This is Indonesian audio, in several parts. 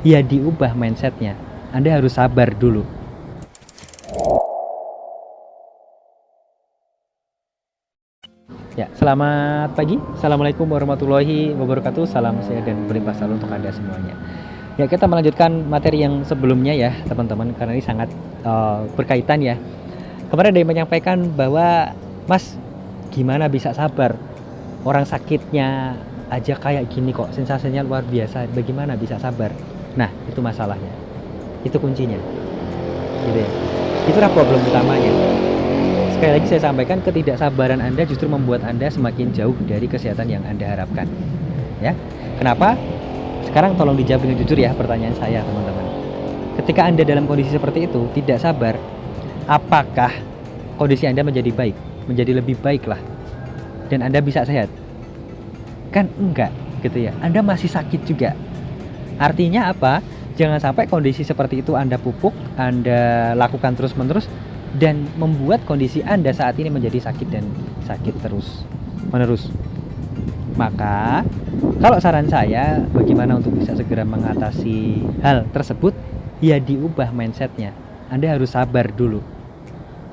ya diubah mindsetnya. Anda harus sabar dulu. Ya, selamat pagi. Assalamualaikum warahmatullahi wabarakatuh. Salam sehat dan berlimpah selalu untuk Anda semuanya. Ya, kita melanjutkan materi yang sebelumnya ya, teman-teman, karena ini sangat berkaitan ya. Kemarin ada yang menyampaikan bahwa, Mas, gimana bisa sabar? Orang sakitnya aja kayak gini kok, sensasinya luar biasa. Bagaimana bisa sabar? Nah, itu masalahnya. Itu kuncinya. Gitu ya. Itulah problem utamanya. Sekali lagi saya sampaikan, ketidaksabaran Anda justru membuat Anda semakin jauh dari kesehatan yang Anda harapkan. Ya. Kenapa? Sekarang tolong dijawab dengan jujur ya pertanyaan saya, teman-teman. Ketika Anda dalam kondisi seperti itu, tidak sabar, apakah kondisi Anda menjadi baik? Menjadi lebih baik lah. Dan Anda bisa sehat? Kan enggak, gitu ya. Anda masih sakit juga. Artinya apa? Jangan sampai kondisi seperti itu Anda pupuk, Anda lakukan terus-menerus, dan membuat kondisi Anda saat ini menjadi sakit dan sakit terus-menerus. Maka, kalau saran saya, bagaimana untuk bisa segera mengatasi hal tersebut? Ya diubah mindsetnya. Anda harus sabar dulu.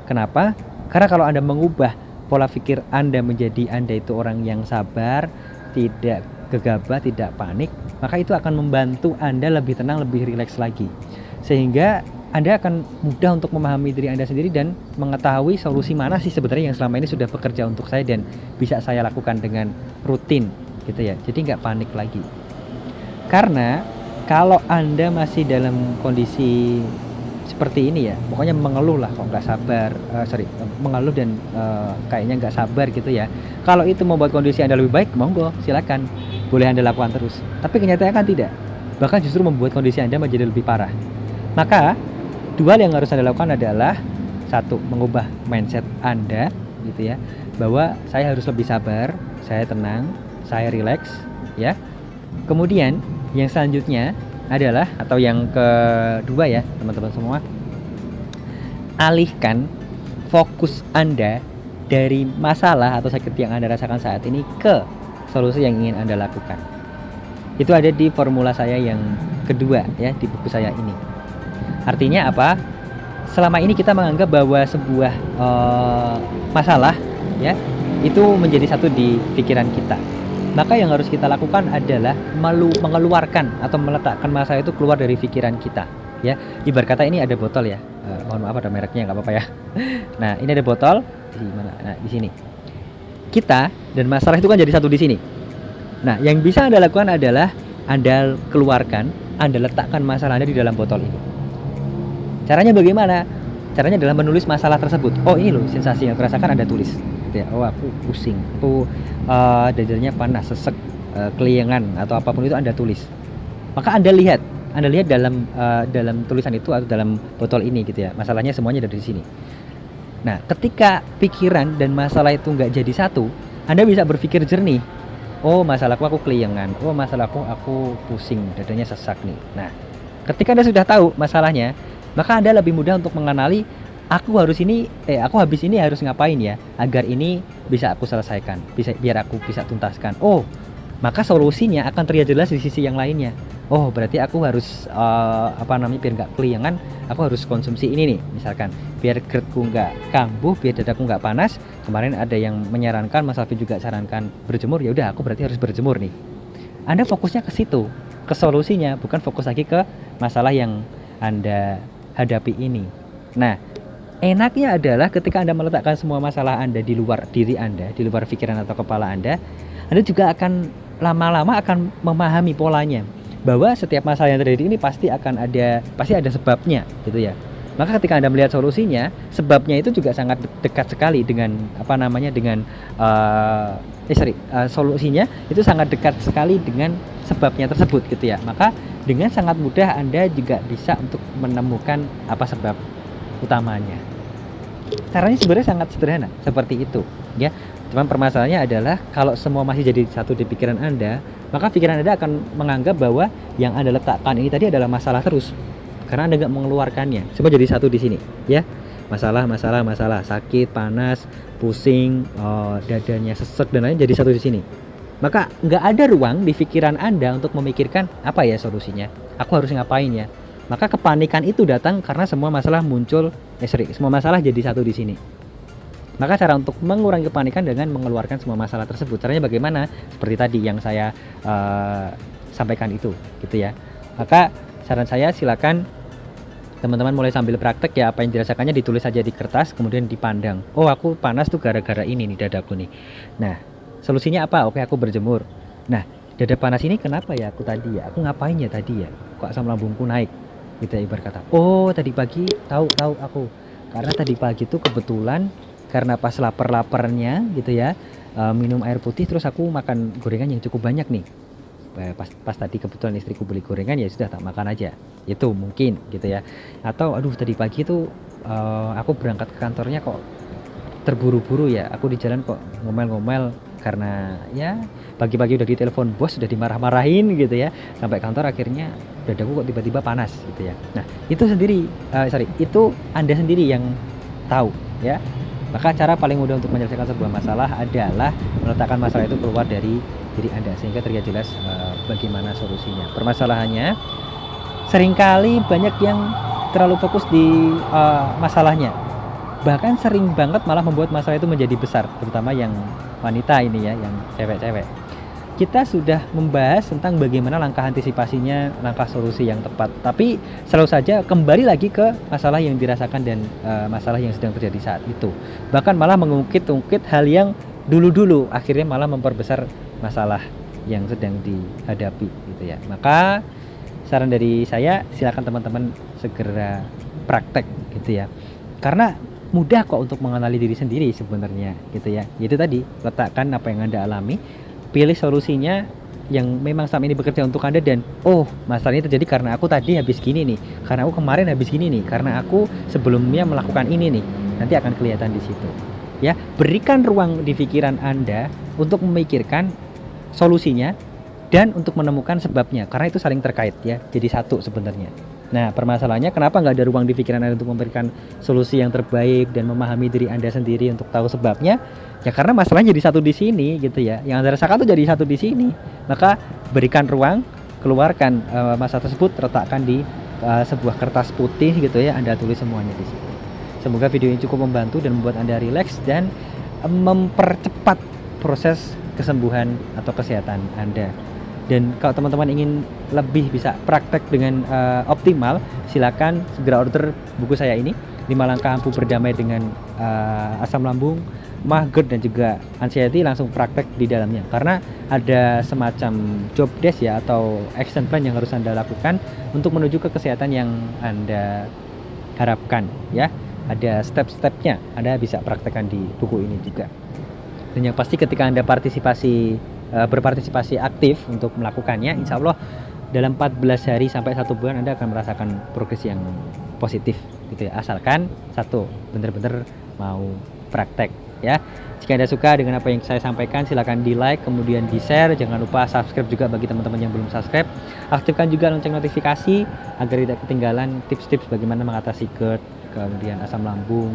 Kenapa? Karena kalau Anda mengubah pola pikir Anda menjadi Anda itu orang yang sabar, tidak gegabah, tidak panik, maka itu akan membantu Anda lebih tenang, lebih rileks lagi. Sehingga Anda akan mudah untuk memahami diri Anda sendiri dan mengetahui solusi mana sih sebenarnya yang selama ini sudah bekerja untuk saya dan bisa saya lakukan dengan rutin, gitu ya. Jadi nggak panik lagi. Karena kalau Anda masih dalam kondisi seperti ini ya, pokoknya mengeluh lah kok nggak sabar, mengeluh dan kayaknya nggak sabar gitu ya. Kalau itu membuat kondisi Anda lebih baik, monggo, silakan, boleh Anda lakukan terus. Tapi kenyataannya kan tidak, bahkan justru membuat kondisi Anda menjadi lebih parah. Maka dua hal yang harus Anda lakukan adalah, satu, mengubah mindset Anda gitu ya, bahwa saya harus lebih sabar, saya tenang, saya rileks ya. Kemudian yang selanjutnya adalah, atau yang kedua ya teman-teman semua, alihkan fokus Anda dari masalah atau sakit yang Anda rasakan saat ini ke solusi yang ingin Anda lakukan. Itu ada di formula saya yang kedua ya, di buku saya ini. Artinya apa? Selama ini kita menganggap bahwa sebuah masalah ya, itu menjadi satu di pikiran kita. Maka yang harus kita lakukan adalah mengeluarkan atau meletakkan masalah itu keluar dari pikiran kita ya. Ibarat kata ini ada botol ya, mohon maaf ada mereknya, nggak apa-apa ya. Nah, ini ada botol di mana? Nah, di sini. Kita dan masalah itu kan jadi satu di sini. Nah, yang bisa Anda lakukan adalah Anda keluarkan, Anda letakkan masalah Anda di dalam botol ini. Caranya bagaimana? Caranya adalah menulis masalah tersebut. Oh, ini loh sensasi yang aku rasakan, Anda tulis. Ya, oh aku pusing, aku dadanya panas, sesek, keliengan atau apapun itu Anda tulis. Maka Anda lihat dalam tulisan itu atau dalam botol ini gitu ya. Masalahnya semuanya ada di sini. Nah, ketika pikiran dan masalah itu nggak jadi satu, Anda bisa berpikir jernih. Oh, masalahku aku keliengan. Oh, masalahku aku pusing, dadanya sesak nih. Nah, ketika Anda sudah tahu masalahnya, maka Anda lebih mudah untuk mengenali, aku habis ini harus ngapain ya agar ini bisa aku selesaikan, biar aku bisa tuntaskan. Oh, maka solusinya akan terlihat jelas di sisi yang lainnya. Oh, berarti aku harus biar nggak keliangan, aku harus konsumsi ini nih, misalkan biar GERD-ku nggak kambuh, biar dadaku nggak panas. Kemarin ada yang menyarankan, Mas Alvin juga sarankan berjemur, ya udah aku berarti harus berjemur nih. Anda fokusnya ke situ, ke solusinya, bukan fokus lagi ke masalah yang Anda hadapi ini. Nah, enaknya adalah ketika Anda meletakkan semua masalah Anda di luar diri Anda, di luar pikiran atau kepala Anda juga akan lama-lama akan memahami polanya, bahwa setiap masalah yang terjadi ini pasti ada sebabnya gitu ya. Maka ketika Anda melihat solusinya, sebabnya itu juga sangat dekat sekali dengan solusinya itu sangat dekat sekali dengan sebabnya tersebut gitu ya. Maka dengan sangat mudah Anda juga bisa untuk menemukan apa sebab utamanya. Caranya sebenarnya sangat sederhana seperti itu ya. Cuman permasalahannya adalah kalau semua masih jadi satu di pikiran Anda, maka pikiran Anda akan menganggap bahwa yang Anda letakkan ini tadi adalah masalah terus, karena Anda nggak mengeluarkannya. Semua jadi satu di sini ya. Masalah, sakit, panas, pusing, dadanya sesek dan lain jadi satu di sini. Maka nggak ada ruang di pikiran Anda untuk memikirkan apa ya solusinya, aku harus ngapain ya. Maka kepanikan itu datang karena semua masalah muncul, semua masalah jadi satu di sini. Maka cara untuk mengurangi kepanikan dengan mengeluarkan semua masalah tersebut. Caranya bagaimana? Seperti tadi yang saya sampaikan itu, gitu ya. Maka saran saya silakan teman-teman mulai sambil praktek ya, apa yang dirasakannya ditulis saja di kertas, kemudian dipandang. Oh, aku panas tuh gara-gara ini nih dadaku nih. Nah, solusinya apa? Oke, aku berjemur. Nah, dada panas ini kenapa ya aku tadi ya? Aku ngapain ya tadi ya? Kok asam lambungku naik? Gitu ya, ibarat kata. Oh, tadi pagi tahu aku. Karena tadi pagi tuh kebetulan karena pas lapar-laparnya gitu ya, minum air putih terus aku makan gorengan yang cukup banyak nih. Pas tadi kebetulan istriku beli gorengan, ya sudah tak makan aja. Itu mungkin gitu ya. Atau aduh tadi pagi tuh aku berangkat ke kantornya kok terburu-buru ya. Aku di jalan kok ngomel-ngomel karena ya pagi-pagi udah ditelepon bos, udah dimarah-marahin gitu ya. Sampai kantor akhirnya dadaku kok tiba-tiba panas gitu ya. Nah, itu sendiri itu Anda sendiri yang tahu ya. Maka cara paling mudah untuk menyelesaikan sebuah masalah adalah meletakkan masalah itu keluar dari diri Anda sehingga terlihat jelas bagaimana solusinya. Permasalahannya seringkali banyak yang terlalu fokus di masalahnya. Bahkan sering banget malah membuat masalah itu menjadi besar, terutama yang wanita ini ya, yang cewek-cewek. Kita sudah membahas tentang bagaimana langkah antisipasinya, langkah solusi yang tepat. Tapi selalu saja kembali lagi ke masalah yang dirasakan dan masalah yang sedang terjadi saat itu. Bahkan malah mengungkit-ungkit hal yang dulu-dulu, akhirnya malah memperbesar masalah yang sedang dihadapi gitu ya. Maka saran dari saya, silakan teman-teman segera praktek gitu ya. Karena mudah kok untuk mengenali diri sendiri sebenarnya gitu ya. Itu tadi, letakkan apa yang Anda alami, pilih solusinya yang memang selama ini bekerja untuk Anda, dan oh, masalah ini terjadi karena aku tadi habis gini nih, karena aku kemarin habis gini nih, karena aku sebelumnya melakukan ini nih. Nanti akan kelihatan di situ. Ya, berikan ruang di pikiran Anda untuk memikirkan solusinya dan untuk menemukan sebabnya, karena itu saling terkait ya. Jadi satu sebenarnya. Nah, permasalahannya kenapa nggak ada ruang di pikiran Anda untuk memberikan solusi yang terbaik dan memahami diri Anda sendiri untuk tahu sebabnya? Ya karena masalahnya jadi satu di sini gitu ya. Yang Anda rasakan tuh jadi satu di sini. Maka berikan ruang, keluarkan masalah tersebut, letakkan di sebuah kertas putih gitu ya. Anda tulis semuanya di situ. Semoga video ini cukup membantu dan membuat Anda rileks dan mempercepat proses kesembuhan atau kesehatan Anda. Dan kalau teman-teman ingin lebih bisa praktek dengan optimal, silakan segera order buku saya ini, 5 langkah ampuh berdamai dengan asam lambung, mah, GERD dan juga anxiety. Langsung praktek di dalamnya, karena ada semacam job desk ya, atau action plan yang harus Anda lakukan untuk menuju ke kesehatan yang Anda harapkan ya. Ada step-stepnya, Anda bisa praktekkan di buku ini juga. Dan yang pasti ketika Anda berpartisipasi aktif untuk melakukannya, insya Allah dalam 14 hari sampai 1 bulan Anda akan merasakan progres yang positif gitu ya. Asalkan satu, benar-benar mau praktek ya. Jika Anda suka dengan apa yang saya sampaikan, silakan di like, kemudian di share. Jangan lupa subscribe juga bagi teman-teman yang belum subscribe. Aktifkan juga lonceng notifikasi agar tidak ketinggalan tips-tips bagaimana mengatasi GERD, kemudian asam lambung,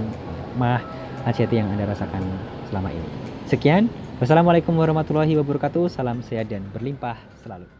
mah, anxiety yang Anda rasakan selama ini. Sekian, wassalamualaikum warahmatullahi wabarakatuh. Salam sehat dan berlimpah selalu.